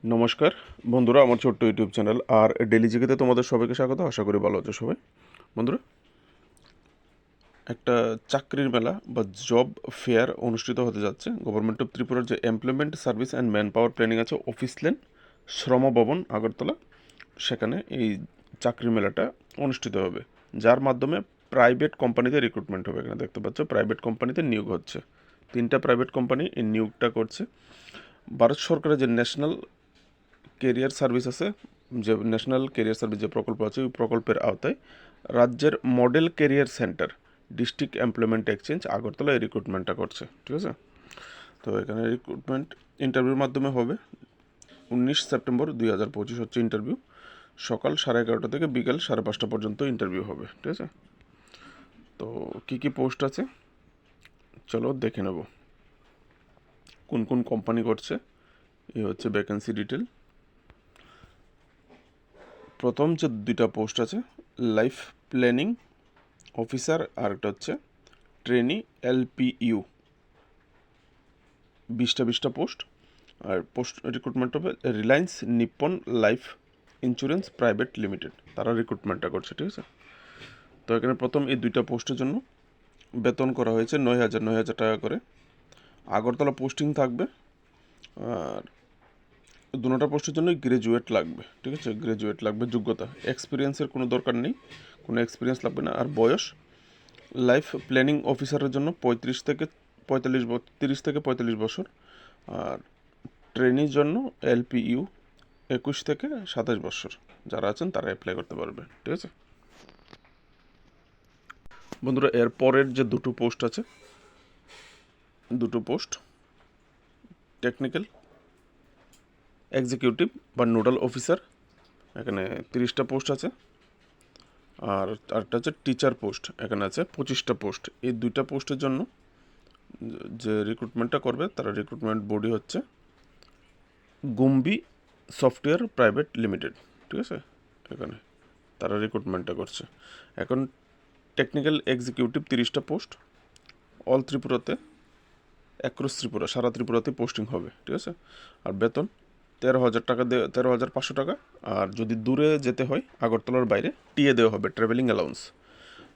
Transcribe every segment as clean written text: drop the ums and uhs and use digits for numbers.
নমস্কার বন্ধুরা, আমার ছোট্ট ইউটিউব চ্যানেল আর ডেলি জিকেতে তোমাদের সবাইকে স্বাগত। আশা করি ভালো আছো সবাই। বন্ধুরা, একটা চাকরির মেলা বা জব ফেয়ার অনুষ্ঠিত হতে যাচ্ছে। গভর্নমেন্ট অফ ত্রিপুরার যে employment service and man power planning আছে, অফিস লেন, শ্রম ভবন, আগরতলা, সেখানে এই চাকরির মেলাটা অনুষ্ঠিত হবে, যার মাধ্যমে প্রাইভেট কোম্পানিতে রিক্রুটমেন্ট হবে। এখানে দেখতে পাচ্ছ প্রাইভেট কোম্পানিতে নিয়োগ হচ্ছে। 3টা প্রাইভেট কোম্পানি এই নিয়োগটা করছে। ভারত সরকারের যে ন্যাশনাল কেরিয়ার সার্ভিস আছে, যে ন্যাশনাল কেরিয়ার সার্ভিস যে প্রকল্প আছে, ওই প্রকল্পের আওতায় রাজ্যের model career centre district employment exchange Agartala এই রিক্রুটমেন্টটা করছে। ঠিক আছে, তো এখানে রিক্রুটমেন্ট ইন্টারভিউর মাধ্যমে হবে। 19 সেপ্টেম্বর 2025 হচ্ছে ইন্টারভিউ। সকাল 11:30 থেকে বিকাল 5:30 পর্যন্ত ইন্টারভিউ হবে। ঠিক আছে, তো কী কী পোস্ট আছে চলো দেখে নেব। কোন কোন কোম্পানি করছে, এই হচ্ছে ভ্যাকেন্সি ডিটেল। প্রথম যে 2টা পোস্ট আছে, লাইফ প্ল্যানিং অফিসার, আর একটা হচ্ছে ট্রেনি এলপিইউ, 20টা পোস্ট। আর পোস্ট রিক্রুটমেন্ট হবে Reliance Nippon life insurance private limited, তারা রিক্রুটমেন্টটা করছে। ঠিক আছে, তো এখানে প্রথম এই 2টা পোস্টের জন্য বেতন করা হয়েছে 9,000 টাকা করে। আগরতলা পোস্টিং থাকবে। আর দুটো পোস্টের জন্য গ্রাজুয়েট লাগবে। ঠিক আছে, গ্রাজুয়েট লাগবে, যোগ্যতা, এক্সপিরিয়েন্সের কোনো দরকার নেই, কোনো এক্সপিরিয়েন্স লাগবে না। আর বয়স লাইফ প্ল্যানিং অফিসারের জন্য 30 থেকে 45 বছর। আর ট্রেনির জন্য এলপিইউ 21 থেকে 27 বছর যারা আছেন তারা অ্যাপ্লাই করতে পারবে। ঠিক আছে বন্ধুরা, এর পরের যে 2টো পোস্ট আছে, 2টো পোস্ট টেকনিক্যাল এক্সিকিউটিভ বা নোডাল অফিসার, এখানে 30টা পোস্ট আছে। আর আরেকটা হচ্ছে টিচার পোস্ট, এখানে আছে 25টা পোস্ট। এই 2টা পোস্টের জন্য যে রিক্রুটমেন্টটা করবে তারা রিক্রুটমেন্ট বডি হচ্ছে গুম্বি সফটওয়্যার প্রাইভেট লিমিটেড। ঠিক আছে, এখানে তারা রিক্রুটমেন্টটা করছে। এখন টেকনিক্যাল এক্সিকিউটিভ 30টা পোস্ট, অল ত্রিপুরাতে, অ্যাক্রস ত্রিপুরা, সারা ত্রিপুরাতে পোস্টিং হবে। ঠিক আছে, আর বেতন 13,000 টাকা, 13,500 টাকা। আর যদি দূরে যেতে হয় আগরতলার বাইরে, টিএ দেওয়া হবে, ট্রাভেলিং অ্যালাউন্স।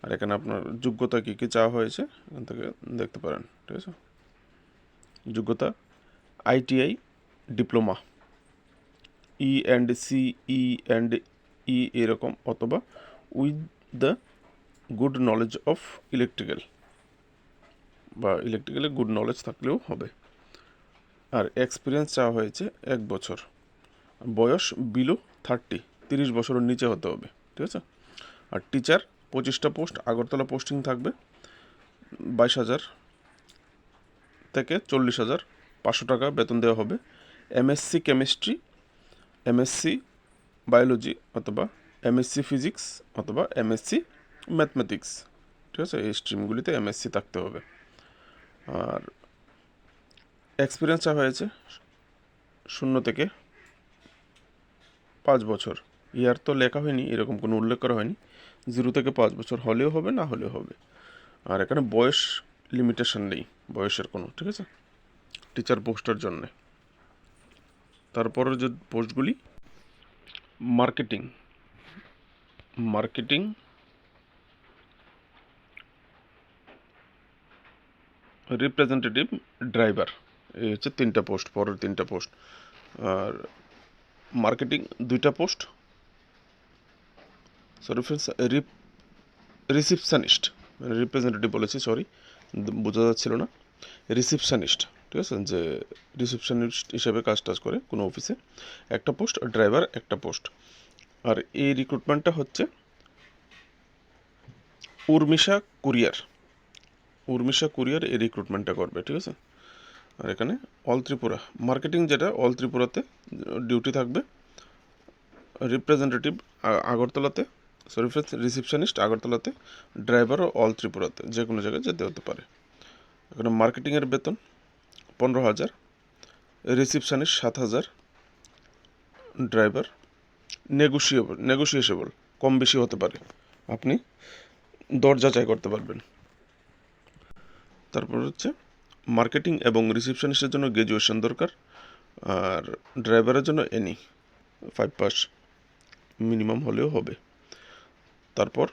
আর এখানে আপনার যোগ্যতা কী কী চাওয়া হয়েছে এখান থেকে দেখতে পারেন। ঠিক আছে, যোগ্যতা আইটিআই ডিপ্লোমা, ই এরকম, অথবা with the good knowledge of electrical, বা ইলেকট্রিক্যালে গুড নলেজ থাকলেও হবে। আর এক্সপিরিয়েন্স চাওয়া হয়েছে 1 বছর। বয়স বিলো 30 বছরের নিচে হতে হবে। ঠিক আছে, আর টিচার 25টা পোস্ট, আগরতলা পোস্টিং থাকবে। 22,000 থেকে 40,500 টাকা বেতন দেওয়া হবে। এমএসসি কেমিস্ট্রি, এমএসসি বায়োলজি, অথবা এমএসসি ফিজিক্স, অথবা এমএসসি ম্যাথমেটিক্স। ঠিক আছে, এই স্ট্রিমগুলিতে এমএসসি থাকতে হবে। আর এক্সপিরিয়েন্স চাওয়া হয়েছে 0 থেকে 5 বছর। ইয়ার তো লেখা হয়নি, এরকম কোনো উল্লেখ করা হয়নি। 0 থেকে 5 বছর হলেও হবে, না হলেও হবে। আর এখানে বয়স লিমিটেশন নেই, বয়সের কোনো। ঠিক আছে, টিচার পোস্টের জন্যে। তারপরের যে পোস্টগুলি, মার্কেটিং, মার্কেটিং রিপ্রেজেন্টেটিভ ড্রাইভার, এই হচ্ছে 3টা পোস্ট, পরের 3টা পোস্ট। আর মার্কেটিং 2টা post, sorry friends, receptionist, representative বলেছি, সরি, বোঝা যাচ্ছিল না। রিসিপশনিস্ট, ঠিক আছে, যে রিসিপশনিস্ট হিসেবে কাজ টাজ করে কোনো অফিসে, একটা পোস্ট। ড্রাইভার একটা পোস্ট। আর এই রিক্রুটমেন্টটা হচ্ছে উর্মিশা কুরিয়ার, উর্মিশা কুরিয়ার এই রিক্রুটমেন্টটা করবে। ঠিক আছে, আর এখানে অল ত্রিপুরা মার্কেটিং, যেটা অল ত্রিপুরাতে ডিউটি থাকবে। রিপ্রেজেন্টেটিভ আগরতলাতে, সরি ফ্রেন্ডস, রিসিপশনিস্ট আগরতলাতে, ড্রাইভারও অল ত্রিপুরাতে, যে কোনো জায়গায় যেতে হতে পারে। এখানে মার্কেটিংয়ের বেতন 15,000, রিসিপশনিস্ট 7,000, ড্রাইভার নেগোশিয়েবল, কম বেশি হতে পারে, আপনি দর যাচাই করতে পারবেন। তারপর হচ্ছে মার্কেটিং এবং রিসিপশনিস্টের জন্য গ্র্যাজুয়েশন দরকার। আর ড্রাইভারের জন্য এনি 5 পাস মিনিমাম হলেও হবে। তারপর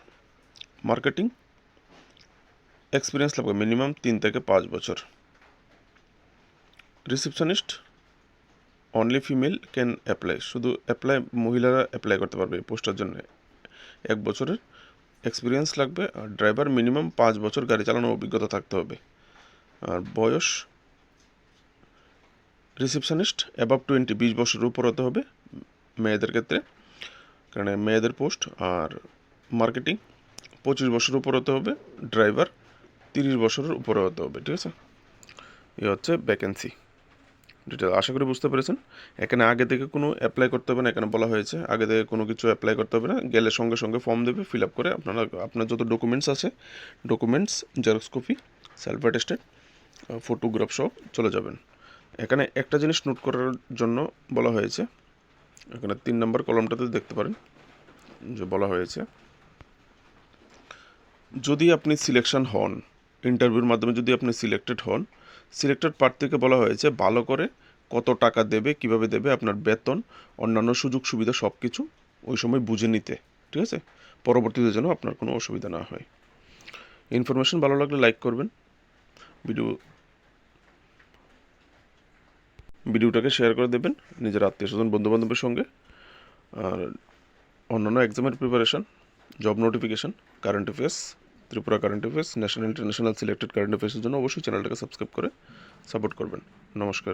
মার্কেটিং এক্সপিরিয়েন্স লাগবে মিনিমাম 3 থেকে 5 বছর। Receptionist only female can apply, শুধু মহিলারা অ্যাপ্লাই করতে পারবে এই পোস্টার জন্য। 1 বছরের এক্সপিরিয়েন্স লাগবে। আর ড্রাইভার মিনিমাম 5 বছর গাড়ি চালানোর অভিজ্ঞতা থাকতে হবে। আর বয়স রিসেপশনিস্ট অ্যাবাভ 20 বছরের উপর হতে হবে মেয়েদের ক্ষেত্রে, কারণ মেয়েদের পোস্ট। আর মার্কেটিং 25 বছরের উপর হতে হবে, ড্রাইভার 30 বছরের উপরে হতে হবে। ঠিক আছে, এই হচ্ছে ভ্যাকেন্সি ডিটেল। আশা করি বুঝতে পেরেছেন। এখানে আগে থেকে কোনো অ্যাপ্লাই করতে হবে না, এখানে বলা হয়েছে আগে থেকে কোনো কিছু অ্যাপ্লাই করতে হবে না। গেলে সঙ্গে সঙ্গে ফর্ম দেবে, ফিল আপ করে আপনার যত ডকুমেন্টস আছে, documents xerox copy, self attested, photograph সহ চলে যাবেন। এখানে একটা জিনিস নোট করার জন্য বলা হয়েছে, এখানে 3 নম্বর কলমটাতে দেখতে পারেন যে বলা হয়েছে, যদি আপনি সিলেকশন হন, ইন্টারভিউর মাধ্যমে যদি আপনি সিলেক্টেড হন, সিলেক্টেড প্রার্থীকে বলা হয়েছে ভালো করে কত টাকা দেবে, কিভাবে দেবে, আপনার বেতন, অন্যান্য সুযোগ সুবিধা সব কিছু ওই সময় বুঝে নিতে। ঠিক আছে, পরবর্তীতে যেন আপনার কোনো অসুবিধা না হয়। ইনফরমেশন ভালো লাগলে লাইক করবেন, ভিডিওটাকে শেয়ার করে দেবেন নিজের আত্মীয় স্বজন বন্ধুবান্ধবের সঙ্গে। আর অন্যান্য এক্সামের preparation, job notification, current affairs, Tripura current affairs, national international selected current অ্যাফেয়ার্সের জন্য অবশ্যই চ্যানেলটাকে সাবস্ক্রাইব করে সাপোর্ট করবেন। নমস্কার।